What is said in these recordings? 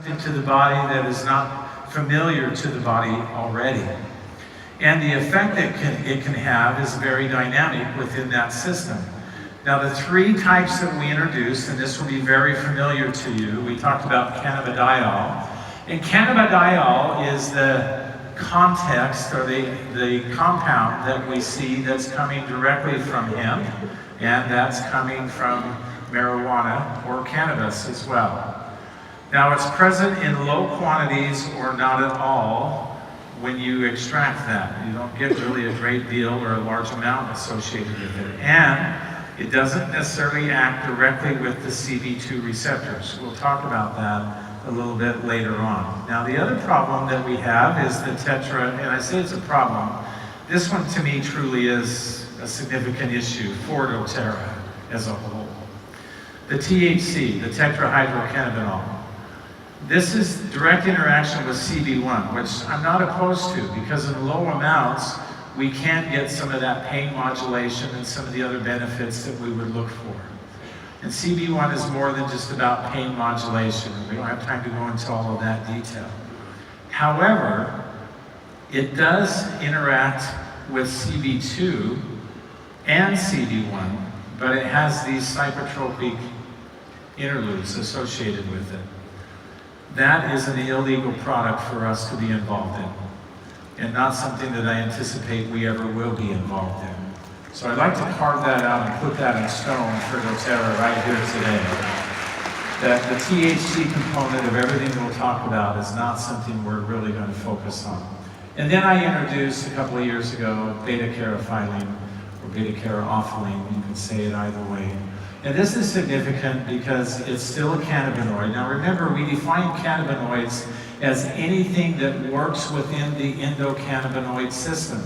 something to the body that is not familiar to the body already. And the effect it can have is very dynamic within that system. Now the three types that we introduced, and this will be very familiar to you, we talked about cannabidiol. And cannabidiol is the context or the compound that we see that's coming directly from hemp, and that's coming from marijuana or cannabis as well. Now it's present in low quantities or not at all when you extract that. You don't get really a great deal or a large amount associated with it. And it doesn't necessarily act directly with the CB2 receptors. We'll talk about that a little bit later on. Now the other problem that we have is the tetra, and I say it's a problem. This one to me truly is a significant issue for doterra as a whole. The THC, the tetrahydrocannabinol. This is direct interaction with CB1, which I'm not opposed to, because in low amounts, we can get some of that pain modulation and some of the other benefits that we would look for. And CB1 is more than just about pain modulation. We don't have time to go into all of that detail. However, it does interact with CB2 and CB1, but it has these psychotropic interludes associated with it. That is an illegal product for us to be involved in, and not something that I anticipate we ever will be involved in. So I'd like to carve that out and put that in stone for doterra right here today. That the THC component of everything we'll talk about is not something we're really going to focus on. And then I introduced a couple of years ago beta-caryophyllene, or beta-caryophyllene, you can say it either way. And this is significant because it's still a cannabinoid. Now remember, we define cannabinoids as anything that works within the endocannabinoid system.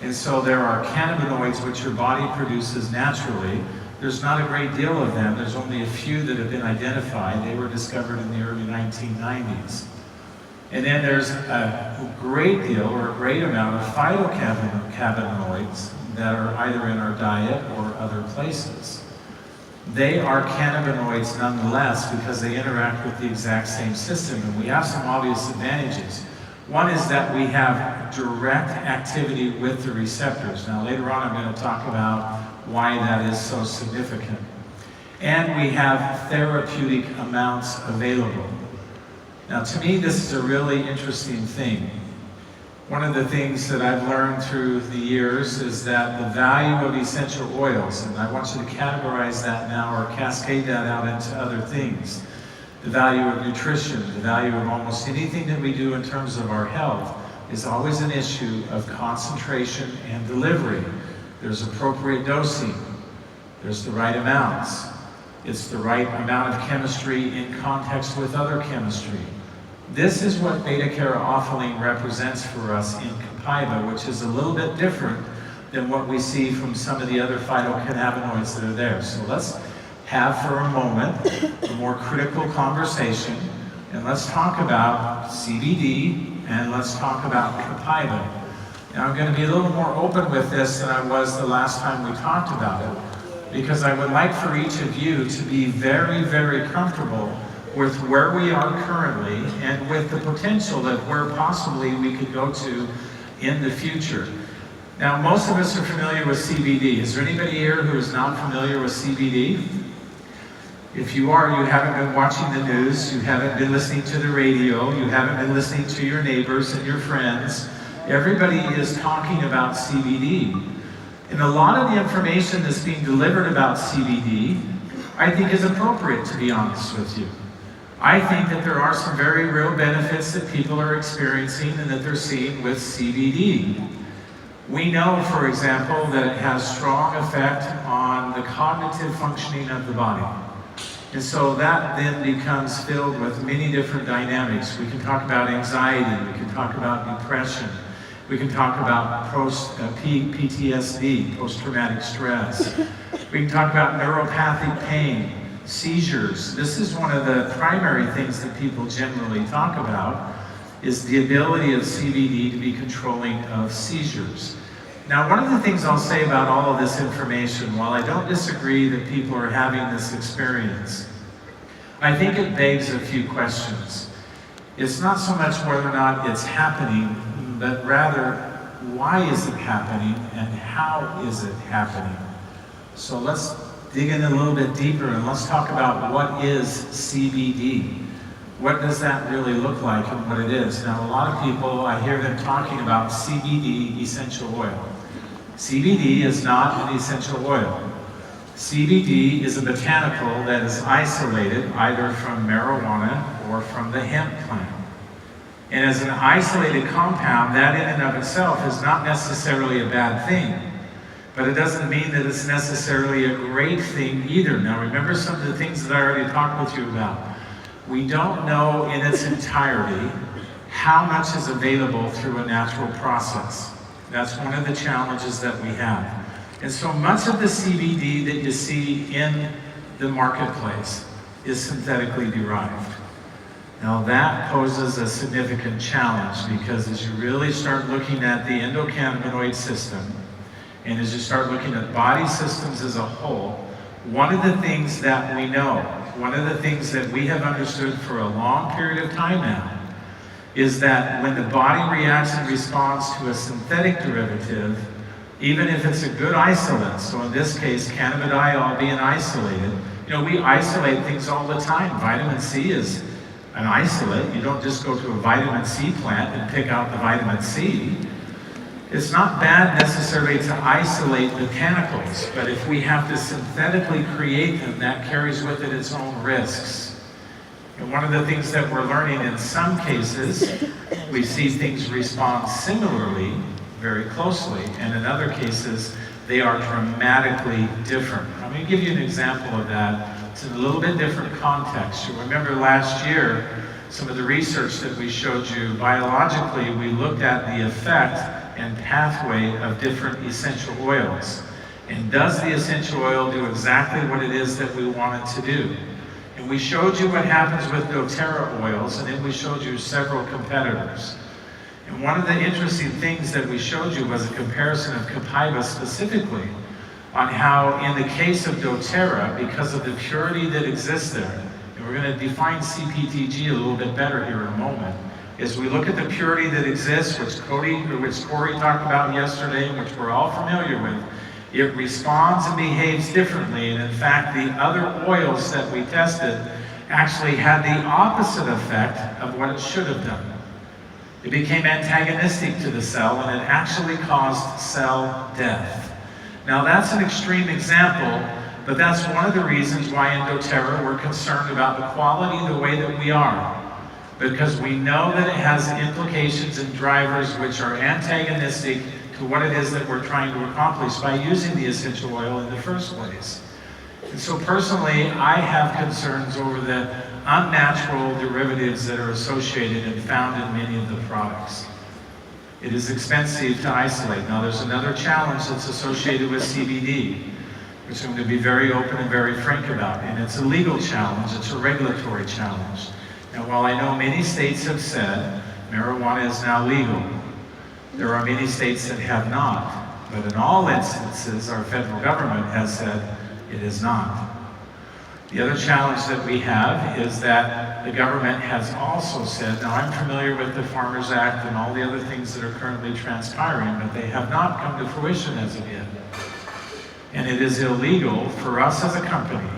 And so there are cannabinoids which your body produces naturally. There's not a great deal of them. There's only a few that have been identified. They were discovered in the early 1990s. And then there's a great deal or a great amount of phytocannabinoids that are either in our diet or other places. They are cannabinoids nonetheless because they interact with the exact same system, and we have some obvious advantages. One is that we have direct activity with the receptors. Now later on I'm going to talk about why that is so significant. And we have therapeutic amounts available. Now to me this is a really interesting thing. One of the things that I've learned through the years is that the value of essential oils, and I want you to categorize that now or cascade that out into other things. The value of nutrition, the value of almost anything that we do in terms of our health is always an issue of concentration and delivery. There's appropriate dosing. There's the right amounts. It's the right amount of chemistry in context with other chemistry. This is what beta-caryophyllene represents for us in copaiba, which is a little bit different than what we see from some of the other phytocannabinoids that are there. So let's have for a moment a more critical conversation, and let's talk about CBD, and let's talk about copaiba. Now I'm going to be a little more open with this than I was the last time we talked about it, because I would like for each of you to be very, very comfortable with where we are currently and with the potential of where possibly we could go to in the future. Now, most of us are familiar with CBD. Is there anybody here who is not familiar with CBD? If you are, you haven't been watching the news, you haven't been listening to the radio, you haven't been listening to your neighbors and your friends. Everybody is talking about CBD. And a lot of the information that's being delivered about CBD, I think is appropriate, to be honest with you. I think that there are some very real benefits that people are experiencing and that they're seeing with CBD. We know, for example, that it has strong effect on the cognitive functioning of the body. And so that then becomes filled with many different dynamics. We can talk about anxiety, we can talk about depression, we can talk about PTSD, post-traumatic stress. We can talk about neuropathic pain, seizures. This is one of the primary things that people generally talk about, is the ability of CBD to be controlling of seizures. Now, one of the things I'll say about all of this information, while I don't disagree that people are having this experience, I think it begs a few questions. It's not so much whether or not it's happening, but rather, why is it happening and how is it happening? So let's dig in a little bit deeper and let's talk about what is CBD. What does that really look like and what it is? Now, a lot of people, I hear them talking about CBD essential oil. CBD is not an essential oil. CBD is a botanical that is isolated either from marijuana or from the hemp plant. And as an isolated compound, that in and of itself is not necessarily a bad thing. But it doesn't mean that it's necessarily a great thing either. Now remember some of the things that I already talked with you about. We don't know in its entirety how much is available through a natural process. That's one of the challenges that we have. And so much of the CBD that you see in the marketplace is synthetically derived. Now that poses a significant challenge because as you really start looking at the endocannabinoid system, and as you start looking at body systems as a whole, one of the things that we know, one of the things that we have understood for a long period of time now, is that when the body reacts and responds to a synthetic derivative, even if it's a good isolate, so in this case, cannabidiol being isolated, we isolate things all the time. Vitamin C is an isolate. You don't just go to a vitamin C plant and pick out the vitamin C. It's not bad necessarily to isolate botanicals, but if we have to synthetically create them, that carries with it its own risks. And one of the things that we're learning in some cases, we see things respond similarly, very closely, and in other cases, they are dramatically different. I'm going to give you an example of that. It's in a little bit different context. You remember last year, some of the research that we showed you, biologically, we looked at the effect and pathway of different essential oils. And does the essential oil do exactly what it is that we want it to do? And we showed you what happens with doTERRA oils, and then we showed you several competitors. And one of the interesting things that we showed you was a comparison of copaiba specifically on how in the case of doTERRA, because of the purity that exists there, and we're going to define CPTG a little bit better here in a moment, is we look at the purity that exists, which Corey talked about yesterday, and which we're all familiar with. It responds and behaves differently, and in fact, the other oils that we tested actually had the opposite effect of what it should have done. It became antagonistic to the cell, and it actually caused cell death. Now that's an extreme example, but that's one of the reasons why in doTERRA we're concerned about the quality the way that we are. Because we know that it has implications and drivers which are antagonistic to what it is that we're trying to accomplish by using the essential oil in the first place. And so personally, I have concerns over the unnatural derivatives that are associated and found in many of the products. It is expensive to isolate. Now there's another challenge that's associated with CBD, which I'm going to be very open and very frank about, and it's a legal challenge, it's a regulatory challenge. Now while I know many states have said marijuana is now legal, there are many states that have not, but in all instances our federal government has said it is not. The other challenge that we have is that the government has also said, now I'm familiar with the Farmers Act and all the other things that are currently transpiring, but they have not come to fruition as of yet. And it is illegal for us as a company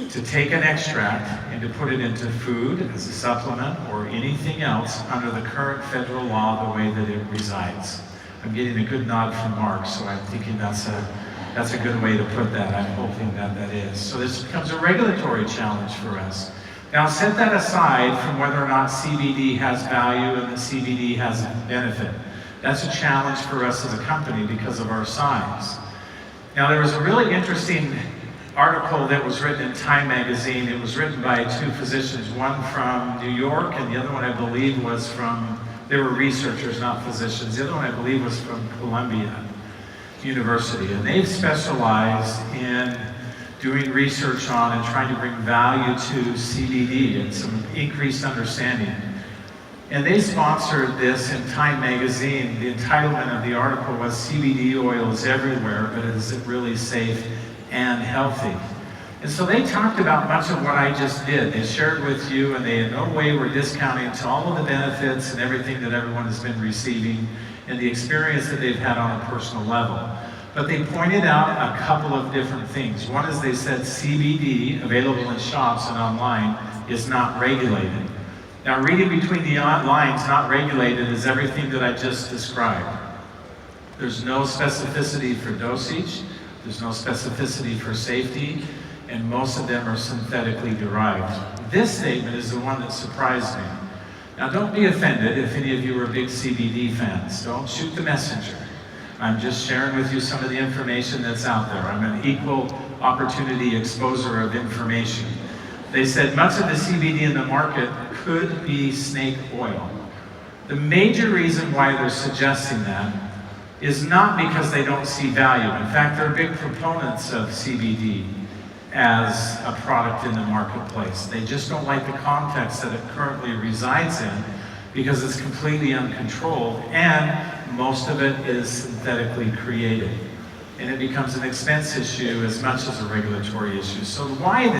to take an extract and to put it into food as a supplement or anything else under the current federal law the way that it resides. I'm getting a good nod from Mark, so I'm thinking that's a good way to put that. I'm hoping that that is. So this becomes a regulatory challenge for us. Now set that aside from whether or not CBD has value and that CBD has a benefit. That's a challenge for us as a company because of our size. Now there was a really interesting article that was written in Time magazine. It was written by two physicians, one from New York and the other one I believe was from, they were researchers, not physicians. The other one I believe was from Columbia University, and they've specialized in doing research on and trying to bring value to CBD and some increased understanding. And they sponsored this in Time magazine. The entitlement of the article was CBD oil is everywhere, but is it really safe and healthy? And so they talked about much of what I just did. They shared with you, and they in no way were discounting to all of the benefits and everything that everyone has been receiving and the experience that they've had on a personal level. But they pointed out a couple of different things. One is they said CBD, available in shops and online, is not regulated. Now, reading between the lines, not regulated is everything that I just described. There's no specificity for dosage, there's no specificity for safety, and most of them are synthetically derived. This statement is the one that surprised me. Now, don't be offended if any of you are big CBD fans. Don't shoot the messenger. I'm just sharing with you some of the information that's out there. I'm an equal opportunity exposer of information. They said much of the CBD in the market could be snake oil. The major reason why they're suggesting that is not because they don't see value. In fact, they're big proponents of CBD as a product in the marketplace. They just don't like the context that it currently resides in because it's completely uncontrolled and most of it is synthetically created. And it becomes an expense issue as much as a regulatory issue. So why